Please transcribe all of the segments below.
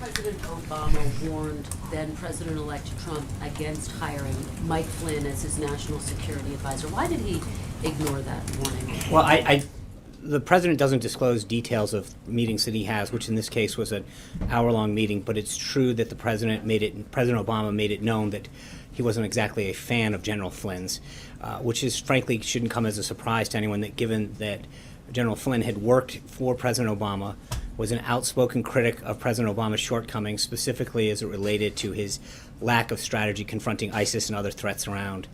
President Obama warned then President-elect Trump against hiring Mike Flynn as his national security advisor. Why did he ignore that warning? Well, the president doesn't disclose details of meetings that he has, which in this case was an hour-long meeting, but it's true that President Obama made it known that he wasn't exactly a fan of General Flynn's, which is frankly shouldn't come as a surprise to anyone, that given that General Flynn had worked for President Obama, was an outspoken critic of President Obama's shortcomings, specifically as it related to his lack of strategy confronting ISIS and other threats around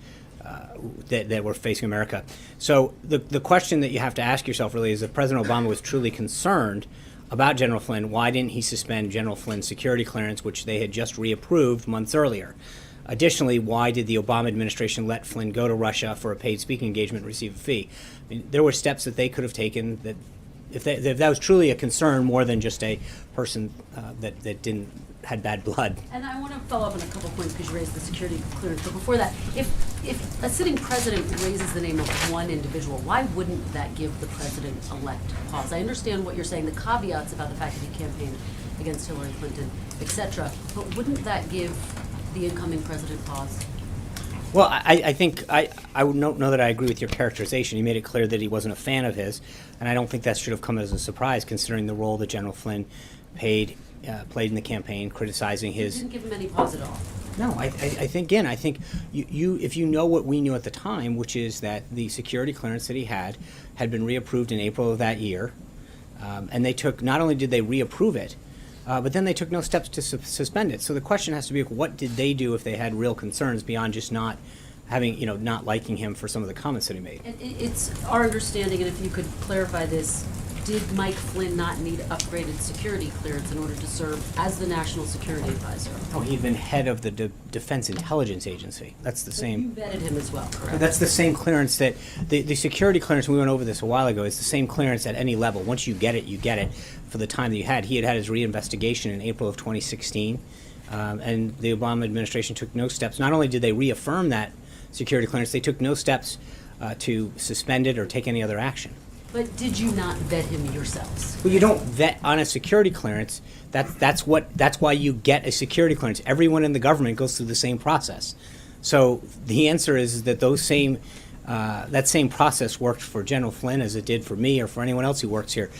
that were facing America. So the question that you have to ask yourself really is, if President Obama was truly concerned about General Flynn, why didn't he suspend General Flynn's security clearance, which they had just reapproved months earlier? Additionally, why did the Obama administration let Flynn go to Russia for a paid speaking engagement and receive a fee? I mean, there were steps that they could have taken that, if that was truly a concern, more than just a person that had bad blood. And I want to follow up on a couple of points because you raised the security clearance. But before that, if a sitting president raises the name of one individual, why wouldn't that give the president-elect pause? I understand what you're saying, the caveats about the fact that he campaigned against Hillary Clinton, etc. But wouldn't that give the incoming president pause? Well, I think I would know that I agree with your characterization. He made it clear that he wasn't a fan of his, and I don't think that should have come as a surprise, considering the role that General Flynn played in the campaign, criticizing his. You didn't give him any pause at all. No, I think you if you know what we knew at the time, which is that the security clearance that he had been reapproved in April of that year, and they took, not only did they reapprove it, but then they took no steps to suspend it. So the question has to be, what did they do if they had real concerns beyond just not having, not liking him for some of the comments that he made? It's our understanding, and if you could clarify this, did Mike Flynn not need upgraded security clearance in order to serve as the national security advisor? Oh, he'd been head of the Defense Intelligence Agency. That's the same. You vetted him as well, correct? That's the same clearance that the security clearance. We went over this a while ago. Is the same clearance at any level. Once you get it, you get it for the time that you had. He had his reinvestigation in April of 2016, and the Obama administration took no steps. Not only did they reaffirm that security clearance, they took no steps to suspend it or take any other action. But did you not vet him yourselves? Well, you don't vet on a security clearance. That's why you get a security clearance. Everyone in the government goes through the same process. So the answer is that that same process worked for General Flynn as it did for me or for anyone else who works here.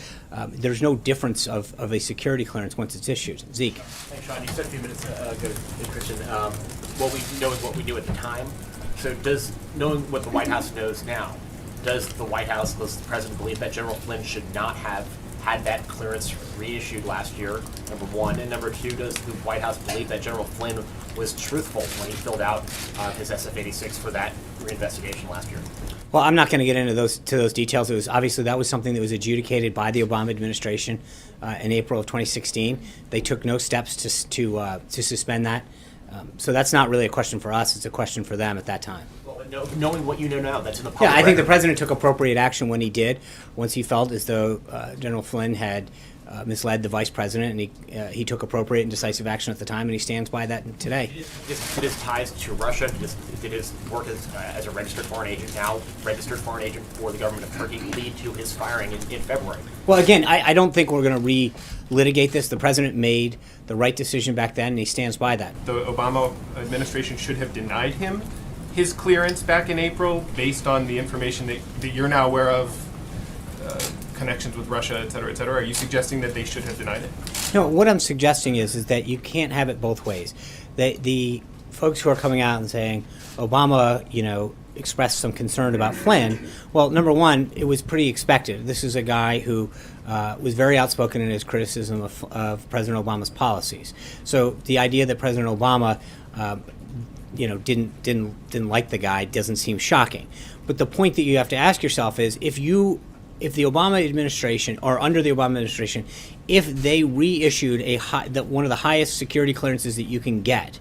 There's no difference of a security clearance once it's issued. Zeke. Thanks, Sean. You said a few minutes ago, Christian, what we know is what we knew at the time. So knowing what the White House knows now, does the White House, does the president believe that General Flynn should not have had that clearance reissued last year, number one? And number two, does the White House believe that General Flynn was truthful when he filled out his SF-86 for that reinvestigation last year? Well, I'm not going to get into those details. It was obviously that was something that was adjudicated by the Obama administration in April of 2016. They took no steps to suspend that. So that's not really a question for us. It's a question for them at that time. Well, knowing what you know now, that's in the public Yeah, I think the record. president took appropriate action when he did, once he felt as though General Flynn had misled the vice president, and he took appropriate and decisive action at the time, and he stands by that today. Did his ties to Russia, did his work as a registered foreign agent, now registered foreign agent for the government of Turkey, lead to his firing in February? Well, again, I don't think we're going to re-litigate this. The president made the right decision back then, and he stands by that. The Obama administration should have denied him his clearance back in April based on the information that you're now aware of, connections with Russia, et cetera, et cetera. Are you suggesting that they should have denied it? No, what I'm suggesting is that you can't have it both ways. The folks who are coming out and saying Obama, expressed some concern about Flynn, well, number one, it was pretty expected. This is a guy who was very outspoken in his criticism of President Obama's policies. So the idea that President Obama didn't like the guy doesn't seem shocking. But the point that you have to ask yourself is, if the Obama administration, or under the Obama administration, if they reissued one of the highest security clearances that you can get,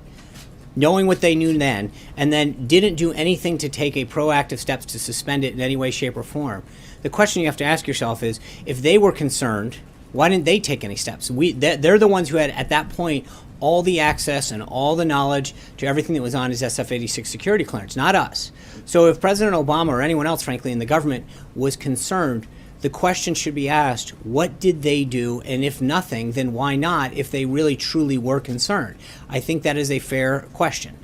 knowing what they knew then, and then didn't do anything to take a proactive steps to suspend it in any way, shape, or form, the question you have to ask yourself is, if they were concerned, why didn't they take any steps? They're the ones who had, at that point, all the access and all the knowledge to everything that was on his SF-86 security clearance, not us. So if President Obama or anyone else, frankly, in the government was concerned the question should be asked, what did they do? And if nothing, then why not, if they really truly were concerned? I think that is a fair question.